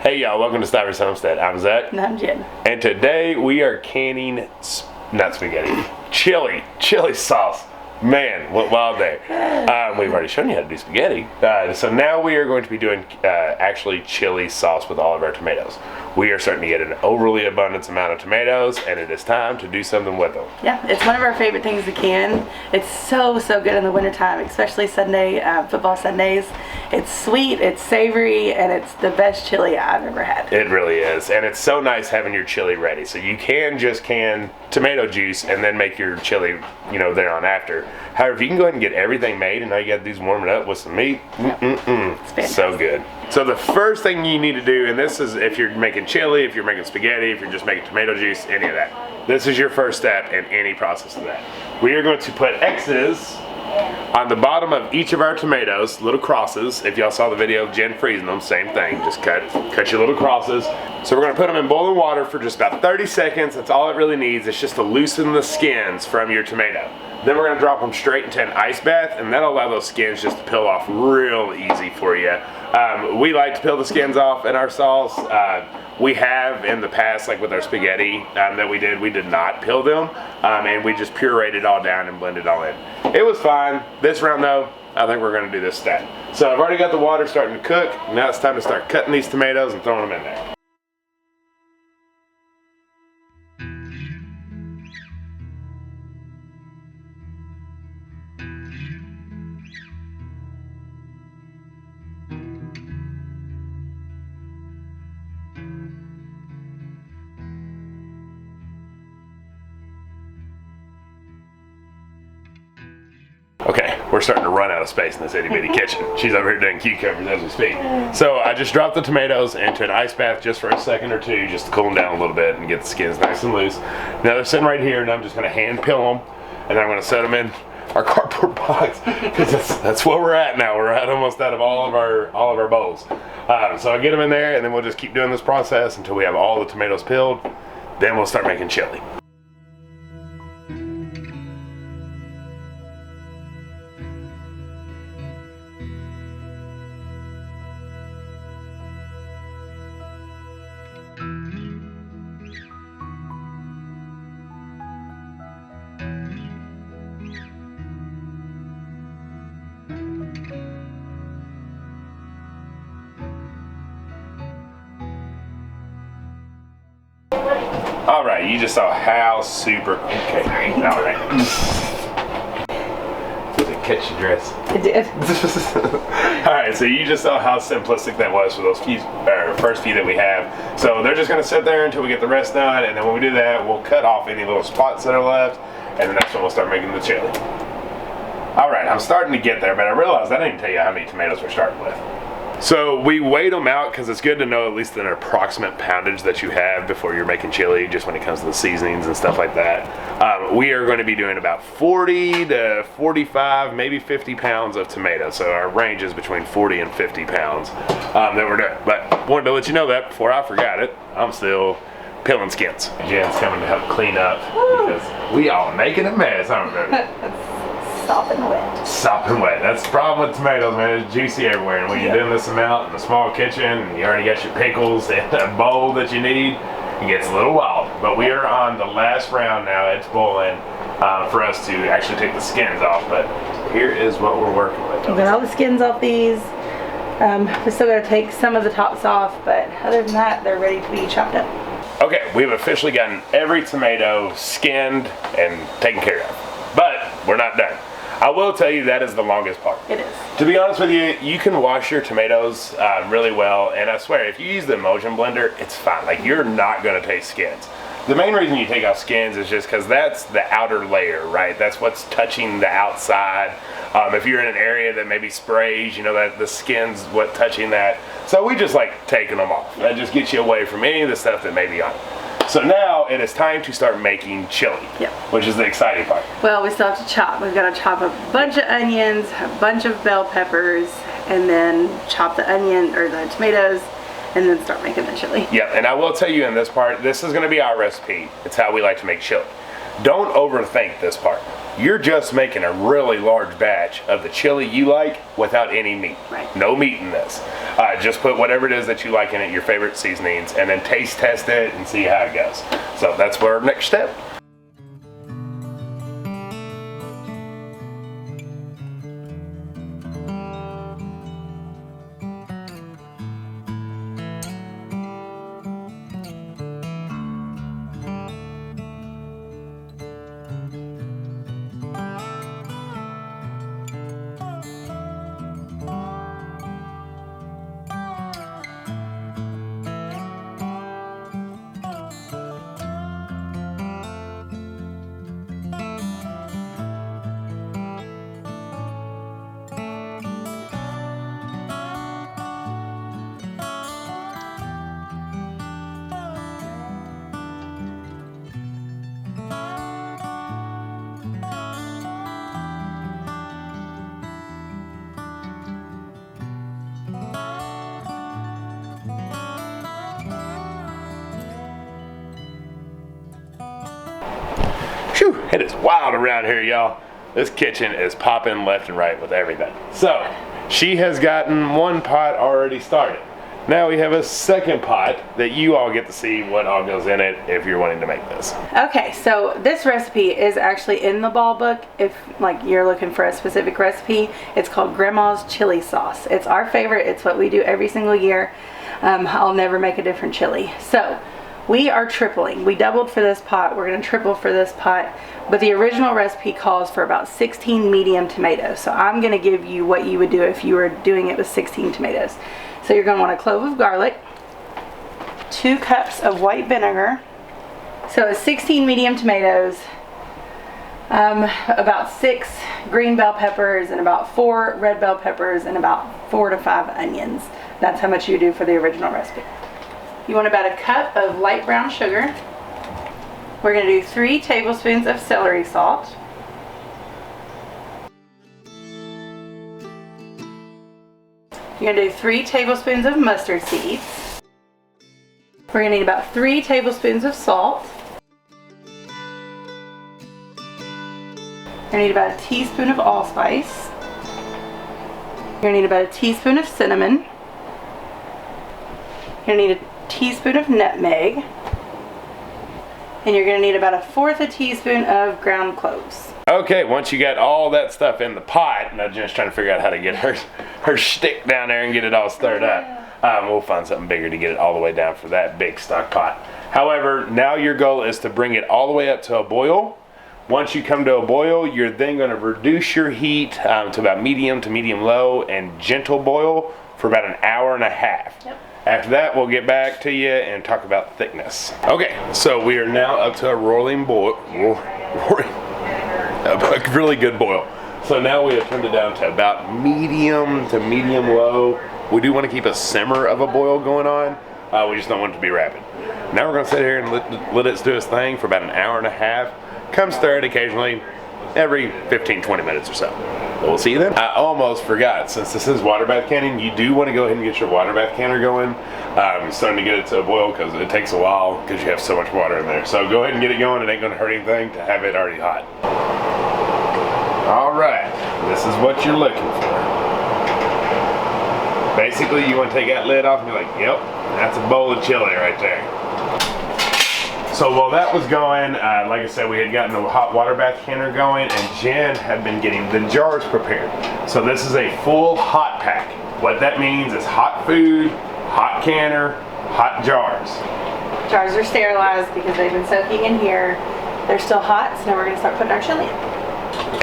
Hey y'all, welcome to Stivers Homestead. I'm Zach. And I'm Jen. And today we are canning, not spaghetti, chili sauce. Man, what wild day. We've already shown you how to do spaghetti. So now we are going to be doing actually chili sauce with all of our tomatoes. We are starting to get an overly abundant amount of tomatoes, and it is time to do something with them. Yeah, it's one of our favorite things to can. It's so good in the wintertime, especially Sunday, football Sundays. It's sweet, it's savory, and it's the best chili I've ever had. It really is, and it's so nice having your chili ready. So you can just can tomato juice and then make your chili, there on after. However, if you can go ahead and get everything made, and all you got to do is warm it up with some meat, it's so good. So the first thing you need to do, and this is if you're making chili, if you're making spaghetti, if you're just making tomato juice, any of that. This is your first step in any process of that. We are going to put X's on the bottom of each of our tomatoes, little crosses. If y'all saw the video of Jen freezing them, same thing. Just cut your little crosses. So we're gonna put them in boiling water for just about 30 seconds. That's all it really needs. It's just to loosen the skins from your tomato. Then we're gonna drop them straight into an ice bath, and that'll allow those skins just to peel off real easy for you. We like to peel the skins off in our sauce. We have in the past, like with our spaghetti that we did not peel them, and we just pureed it all down and blended it all in. It was fine. This round though, I think we're gonna do this step. So I've already got the water starting to cook. Now it's time to start cutting these tomatoes and throwing them in there. Okay, we're starting to run out of space in this itty bitty kitchen. She's over here doing cucumbers as we speak. So I just dropped the tomatoes into an ice bath just for a second or two, just to cool them down a little bit and get the skins nice and loose. Now they're sitting right here, and I'm just gonna hand peel them, and then I'm gonna set them in our cardboard box, because that's where we're at now. We're almost out of all of our bowls. So I get them in there, and then we'll just keep doing this process until we have all the tomatoes peeled. Then we'll start making chili. All right, you just saw how super, okay, all right. Did it catch your dress? It did. All right, so you just saw how simplistic that was for those first few that we have. So they're just gonna sit there until we get the rest done, and then when we do that, we'll cut off any little spots that are left, and then that's when we'll start making the chili. All right, I'm starting to get there, but I realized I didn't tell you how many tomatoes we're starting with. So we weighed them out because it's good to know at least an approximate poundage that you have before you're making chili, just when it comes to the seasonings and stuff like that. We are going to be doing about 40 to 45, maybe 50 pounds of tomatoes. So our range is between 40 and 50 pounds that we're doing. But wanted to let you know that before I forgot it. I'm still peeling skins. Jen's coming to help clean up because we all making a mess, aren't we? Sopping wet. Sopping wet. That's the problem with tomatoes, man. It's juicy everywhere. And when you're doing this amount in a small kitchen, and you already got your pickles and a bowl that you need, it gets a little wild. But we are on the last round now. It's boiling for us to actually take the skins off. But here is what we're working with. We got all the skins off these. We still got to take some of the tops off, but other than that, they're ready to be chopped up. Okay, we've officially gotten every tomato skinned and taken care of. But we're not done. I will tell you that is the longest part. It is. To be honest with you, you can wash your tomatoes really well, and I swear, if you use the emulsion blender, it's fine. Like, you're not gonna taste skins. The main reason you take out skins is just because that's the outer layer, right? That's what's touching the outside. If you're in an area that maybe sprays, that the skin's what touching that. So we just like taking them off. That just gets you away from any of the stuff that may be on it. So now it is time to start making chili, which is the exciting part. Well, we still have to chop. We've got to chop a bunch of onions, a bunch of bell peppers, and then chop the onion or the tomatoes, and then start making the chili. Yeah, and I will tell you in this part, this is going to be our recipe. It's how we like to make chili. Don't overthink this part. You're just making a really large batch of the chili you like without any meat. Right. No meat in this. Just put whatever it is that you like in it, your favorite seasonings, and then taste test it and see how it goes. So that's our next step. Whew, it is wild around here, y'all. This kitchen is popping left and right with everything. So, she has gotten one pot already started. Now we have a second pot that you all get to see what all goes in it if you're wanting to make this. Okay, so this recipe is actually in the ball book. If like you're looking for a specific recipe, it's called Grandma's Chili Sauce. It's our favorite. It's what we do every single year. I'll never make a different chili. So we are tripling. We doubled for this pot. We're going to triple for this pot. But the original recipe calls for about 16 medium tomatoes. So I'm going to give you what you would do if you were doing it with 16 tomatoes. So you're going to want a clove of garlic, 2 cups of white vinegar. So 16 medium tomatoes, about 6 green bell peppers, and about 4 red bell peppers, and about 4 to 5 onions. That's how much you do for the original recipe. You want about a cup of light brown sugar. We're going to do 3 tablespoons of celery salt. You're going to do 3 tablespoons of mustard seeds. We're going to need about 3 tablespoons of salt. You're going to need about a teaspoon of allspice. You're going to need about a teaspoon of cinnamon. You're going to need a teaspoon of nutmeg. And you're going to need about 1/4 teaspoon of ground cloves. Okay, once you got all that stuff in the pot, and I'm just trying to figure out how to get her stick down there and get it all stirred up. We'll find something bigger to get it all the way down for that big stock pot. However, now your goal is to bring it all the way up to a boil. Once you come to a boil, you're then going to reduce your heat to about medium to medium low and gentle boil for about 1.5 hours. Yep. After that, we'll get back to you and talk about thickness. Okay, so we are now up to a rolling boil. A really good boil. So now we have turned it down to about medium to medium low. We do want to keep a simmer of a boil going on. We just don't want it to be rapid. Now we're going to sit here and let it do its thing for about 1.5 hours. Come stir it occasionally every 15-20 minutes or so. We'll see you then. I almost forgot, since this is water bath canning, you do want to go ahead and get your water bath canner going. Starting to get it to a boil because it takes a while because you have so much water in there. So go ahead and get it going. It ain't going to hurt anything to have it already hot. All right, this is what you're looking for. Basically, you want to take that lid off and be like, yep, that's a bowl of chili right there. So while that was going, like I said, we had gotten a hot water bath canner going, and Jen had been getting the jars prepared. So this is a full hot pack. What that means is hot food, hot canner, hot jars. Jars are sterilized because they've been soaking in here. They're still hot, so now we're going to start putting our chili in.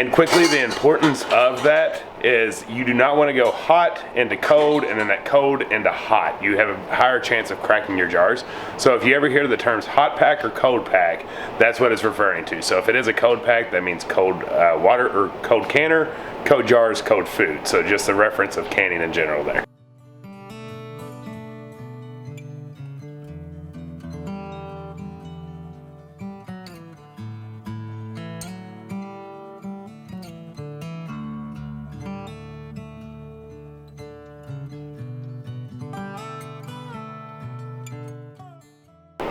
And quickly, the importance of that is you do not want to go hot into cold and then that cold into hot. You have a higher chance of cracking your jars. So if you ever hear the terms hot pack or cold pack, that's what it's referring to. So if it is a cold pack, that means cold water or cold canner, cold jars, cold food. So just the reference of canning in general there.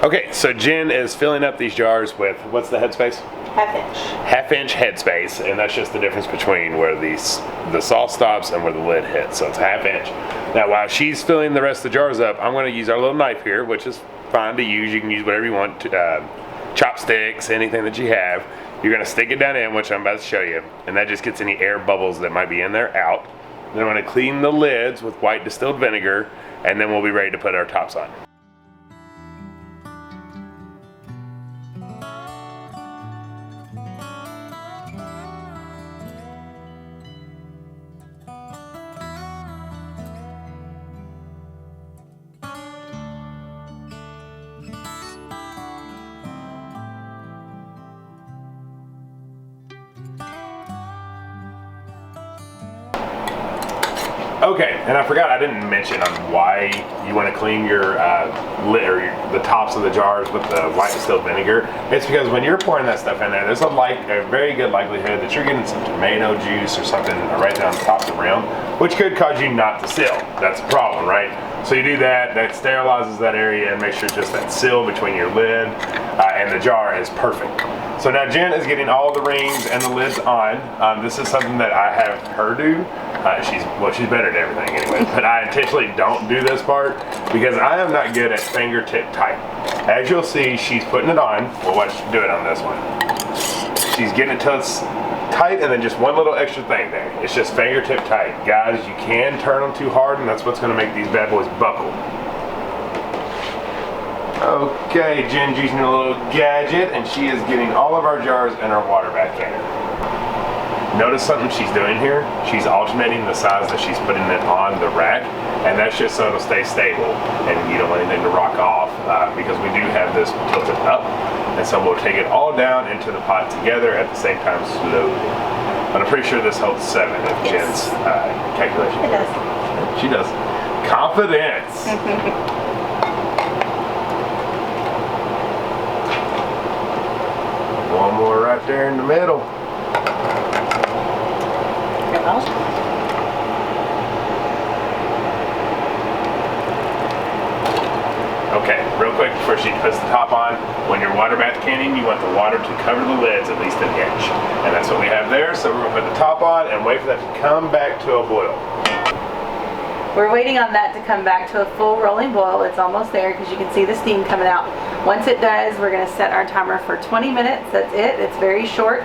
Okay, so Jen is filling up these jars with, what's the headspace? Half-inch. Half-inch headspace, and that's just the difference between where the sauce stops and where the lid hits, so it's a half-inch. Now, while she's filling the rest of the jars up, I'm going to use our little knife here, which is fine to use. You can use whatever you want, chopsticks, anything that you have. You're going to stick it down in, which I'm about to show you, and that just gets any air bubbles that might be in there out. Then I'm going to clean the lids with white distilled vinegar, and then we'll be ready to put our tops on. Okay, and I forgot I didn't mention on why you want to clean your lid or the tops of the jars with the white distilled vinegar. It's because when you're pouring that stuff in there, there's a very good likelihood that you're getting some tomato juice or something right down the top of the rim, which could cause you not to seal. That's a problem, right? So you do that, that sterilizes that area and makes sure just that seal between your lid and the jar is perfect. So now Jen is getting all the rings and the lids on. This is something that I have her do. She's better at everything anyway, but I intentionally don't do this part because I am not good at fingertip tight. As you'll see, she's putting it on. We'll watch her do it on this one. She's getting it till it's tight, and then just one little extra thing there. It's just fingertip tight. Guys, you can turn them too hard, and that's what's going to make these bad boys buckle. Okay, Jen's using a little gadget, and she is getting all of our jars in our water bath cannon. Notice something she's doing here? She's alternating the size that she's putting it on the rack, and that's just so it'll stay stable, and you don't want anything to rock off, because we do have this tilted up, and so we'll take it all down into the pot together at the same time slowly. But I'm pretty sure this holds 7 if Jen's calculation. It does. She does. Confidence! One more right there in the middle. Okay, real quick before she puts the top on, when you're water bath canning, you want the water to cover the lids at least an inch. And that's what we have there, so we're going to put the top on and wait for that to come back to a boil. We're waiting on that to come back to a full rolling boil. It's almost there because you can see the steam coming out. Once it does, we're going to set our timer for 20 minutes. That's it. It's very short.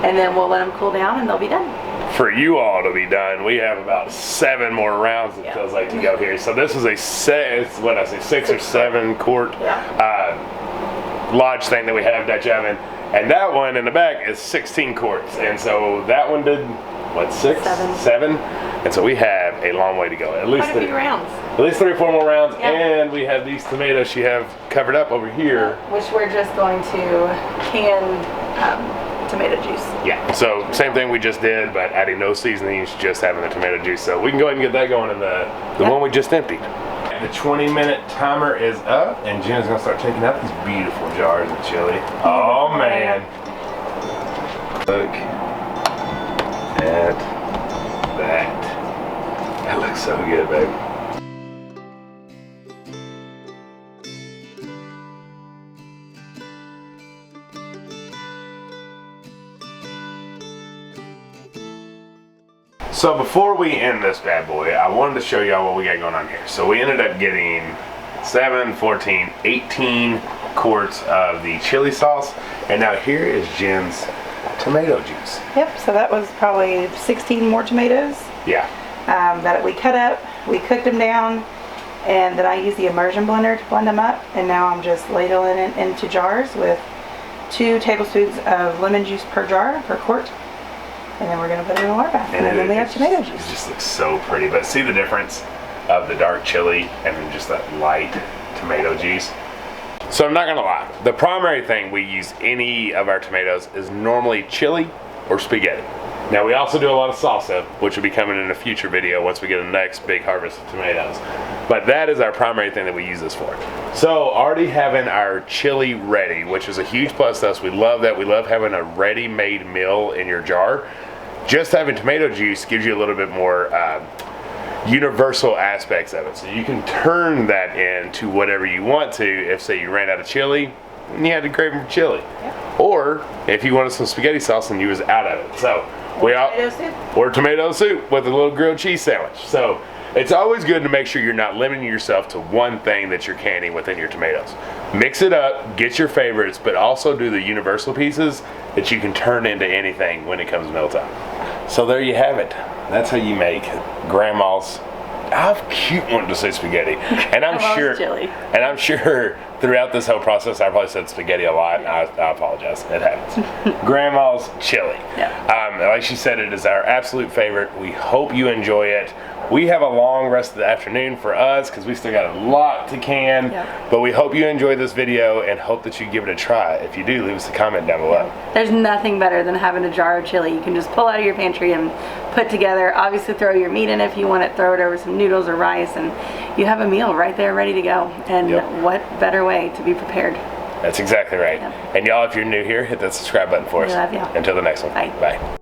And then we'll let them cool down and they'll be done. For you all to be done, we have about 7 more rounds, it feels like, to go here. So this is a 6 or 7 quart Lodge thing that we have, Dutch oven. And that one in the back is 16 quarts. And so that one did, what, 6? 7? And so we have a long way to go. At least 3 rounds. At least 3 or 4 more rounds. Yeah. And we have these tomatoes she have covered up over here. Which we're just going to can tomato juice. Yeah, so same thing we just did, but adding no seasonings, just having the tomato juice. So we can go ahead and get that going in the one we just emptied. The 20-minute timer is up, and Jen's gonna start taking out these beautiful jars of chili. Oh man. Look at that. That looks so good, babe. So before we end this bad boy, I wanted to show y'all what we got going on here. So we ended up getting 7, 14, 18 quarts of the chili sauce. And now here is Jen's tomato juice. Yep, so that was probably 16 more tomatoes. Yeah. That we cut up, we cooked them down, and then I used the immersion blender to blend them up. And now I'm just ladling it into jars with 2 tablespoons of lemon juice per jar, per quart. And then we're going to put it in the water bath. And then we have tomato juice. It just looks so pretty. But see the difference of the dark chili and then just that light tomato juice? So I'm not going to lie. The primary thing we use any of our tomatoes is normally chili or spaghetti. Now we also do a lot of salsa, which will be coming in a future video once we get the next big harvest of tomatoes. But that is our primary thing that we use this for. So already having our chili ready, which is a huge plus to us. We love that. We love having a ready-made meal in your jar. Just having tomato juice gives you a little bit more, universal aspects of it. So you can turn that into whatever you want to. If, say, you ran out of chili, and you had to crave for chili. Yeah. Or if you wanted some spaghetti sauce and you was out of it. So tomato soup. Or tomato soup with a little grilled cheese sandwich. So it's always good to make sure you're not limiting yourself to one thing that you're canning within your tomatoes. Mix it up, get your favorites, but also do the universal pieces that you can turn into anything when it comes to mealtime. So there you have it. That's how you make grandma's. I keep wanting to say spaghetti, and I'm sure, chili. and I'm sure throughout this whole process I probably said spaghetti a lot. I apologize. It happens. Grandma's chili. Yeah. Like she said, it is our absolute favorite. We hope you enjoy it. We have a long rest of the afternoon for us because we still got a lot to can. Yeah. But we hope you enjoyed this video and hope that you give it a try. If you do, leave us a comment down below. There's nothing better than having a jar of chili. You can just pull out of your pantry and put together. Obviously, throw your meat in if you want it. Throw it over some noodles or rice, and you have a meal right there ready to go. And what better way to be prepared? That's exactly right. Yep. And y'all, if you're new here, hit that subscribe button for us. We love you. Until the next one. Bye. Bye.